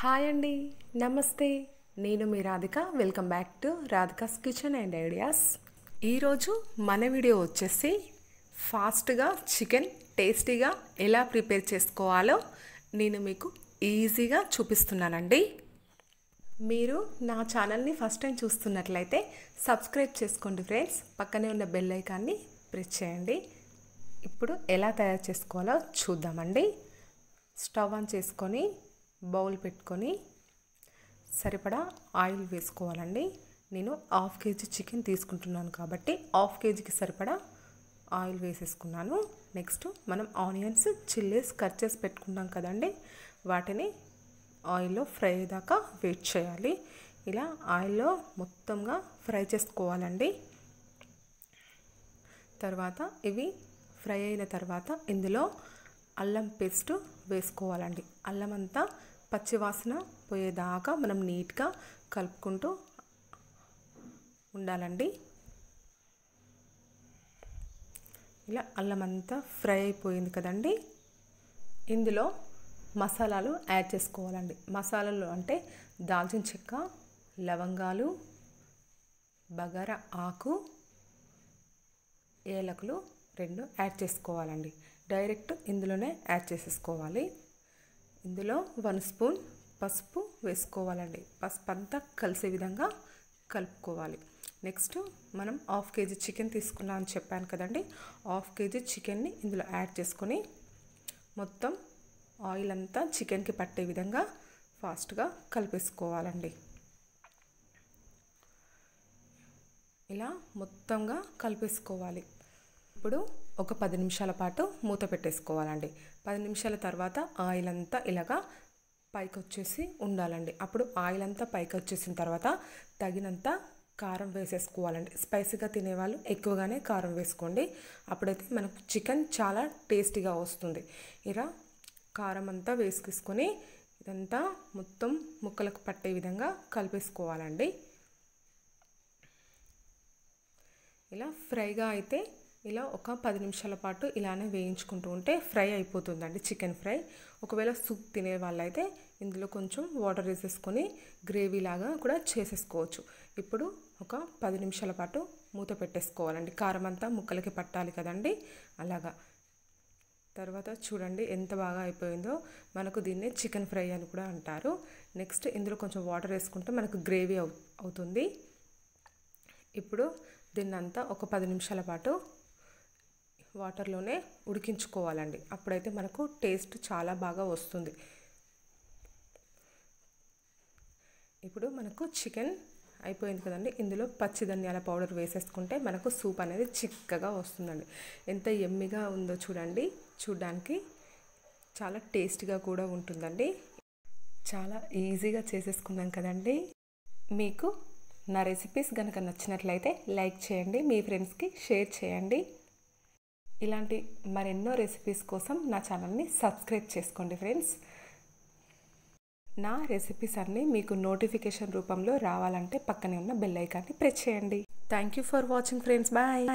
Hi అండి, నమస్తే. నేను మీ Radhika. Welcome back to Radhika's kitchen and ideas. ఈరోజు మన వీడియో వచ్చేసి ఫాస్ట్గా చికెన్ టేస్టీగా ఎలా ప్రిపేర్ చేసుకోవాలో నేను మీకు ఈజీగా చూపిస్తున్నానండి. మీరు నా ఛానల్ని ఫస్ట్ టైం చూస్తున్నట్లయితే సబ్స్క్రైబ్ చేసుకోండి ఫ్రెండ్స్. పక్కనే ఉన్న బెల్ ఐకాన్ని ప్రెస్ చేయండి. ఇప్పుడు ఎలా తయారు చేసుకోవాలో చూద్దామండి. స్టవ్ ఆన్ చేసుకొని బౌల్ పెట్టుకొని సరిపడా ఆయిల్ వేసుకోవాలండి. నేను హాఫ్ కేజీ చికెన్ తీసుకుంటున్నాను కాబట్టి హాఫ్ కేజీకి సరిపడా ఆయిల్ వేసేసుకున్నాను. నెక్స్ట్ మనం ఆనియన్స్ చిల్లీస్ కట్ చేసి పెట్టుకుంటాం కదండి, వాటిని ఆయిల్లో ఫ్రై అయ్యేదాకా వెయిట్ చేయాలి. ఇలా ఆయిల్లో మొత్తంగా ఫ్రై చేసుకోవాలండి. తర్వాత ఇవి ఫ్రై అయిన తర్వాత ఇందులో అల్లం పేస్ట్ వేసుకోవాలండి. అల్లం అంతా పచ్చివాసన పోయేదాకా మనం నీట్గా కలుపుకుంటూ ఉండాలండి. ఇలా అల్లం అంతా ఫ్రై అయిపోయింది కదండి. ఇందులో మసాలాలు యాడ్ చేసుకోవాలండి. మసాలాలు అంటే దాల్చిన చెక్క, లవంగాలు, బగారా ఆకు, ఏలకులు 2 యాడ్ చేసుకోవాలండి. డైరెక్ట్ ఇందులోనే యాడ్ చేసేసుకోవాలి. ఇందులో 1 స్పూన్ పసుపు వేసుకోవాలండి. పసుపు అంతా కలిసే విధంగా కలుపుకోవాలి. నెక్స్ట్ మనం హాఫ్ కేజీ చికెన్ తీసుకున్నా అని చెప్పాను కదండి, హాఫ్ కేజీ చికెన్ని ఇందులో యాడ్ చేసుకొని మొత్తం ఆయిల్ అంతా చికెన్కి పట్టే విధంగా ఫాస్ట్గా కలిపేసుకోవాలండి. ఇలా మొత్తంగా కలిపేసుకోవాలి. ఇప్పుడు ఒక 10 నిమిషాల పాటు మూత పెట్టేసుకోవాలండి. 10 నిమిషాల తర్వాత ఆయిల్ అంతా ఇలాగా పైకి వచ్చేసి ఉండాలండి. అప్పుడు ఆయిల్ అంతా పైకి వచ్చేసిన తర్వాత తగినంత కారం వేసేసుకోవాలండి. స్పైసీగా తినేవాళ్ళు ఎక్కువగానే కారం వేసుకోండి. అప్పుడైతే మనకు చికెన్ చాలా టేస్టీగా వస్తుంది. ఇలా కారం అంతా వేసుకొని ఇదంతా మొత్తం ముక్కలకు పట్టే విధంగా కలిపేసుకోవాలండి. ఇలా ఫ్రైగా అయితే ఇలా ఒక 10 నిమిషాల పాటు ఇలానే వేయించుకుంటూ ఉంటే ఫ్రై అయిపోతుందండి చికెన్ ఫ్రై. ఒకవేళ సూప్ తినే వాళ్ళైతే ఇందులో కొంచెం వాటర్ వేసేసుకొని గ్రేవీ లాగా కూడా చేసేసుకోవచ్చు. ఇప్పుడు ఒక 10 నిమిషాల పాటు మూత పెట్టేసుకోవాలండి. కారం అంతా ముక్కలకి పట్టాలి కదండి, అలాగా. తర్వాత చూడండి ఎంత బాగా అయిపోయిందో. మనకు దీన్ని చికెన్ ఫ్రై అని కూడా అంటారు. నెక్స్ట్ ఇందులో కొంచెం వాటర్ వేసుకుంటే మనకు గ్రేవీ అవుతుంది. ఇప్పుడు దీన్నంతా ఒక 10 నిమిషాల పాటు వాటర్లోనే ఉడికించుకోవాలండి. అప్పుడైతే మనకు టేస్ట్ చాలా బాగా వస్తుంది. ఇప్పుడు మనకు చికెన్ అయిపోయింది కదండి. ఇందులో పచ్చి ధనియాల పౌడర్ వేసేసుకుంటే మనకు సూప్ అనేది చిక్కగా వస్తుందండి. ఎంత యమ్మీగా ఉందో చూడండి. చూడడానికి చాలా టేస్టీగా కూడా ఉంటుందండి. చాలా ఈజీగా చేసేసుకున్నాం కదండి. మీకు నా రెసిపీస్ కనుక నచ్చినట్లయితే లైక్ చేయండి, మీ ఫ్రెండ్స్కి షేర్ చేయండి. ఇలాంటి మరెన్నో రెసిపీస్ కోసం నా ఛానల్ని సబ్స్క్రైబ్ చేసుకోండి ఫ్రెండ్స్. నా రెసిపీస్ అన్నీ మీకు నోటిఫికేషన్ రూపంలో రావాలంటే పక్కనే ఉన్న బెల్ ఐకాన్ని ప్రెస్ చేయండి. Thank you for watching friends. Bye.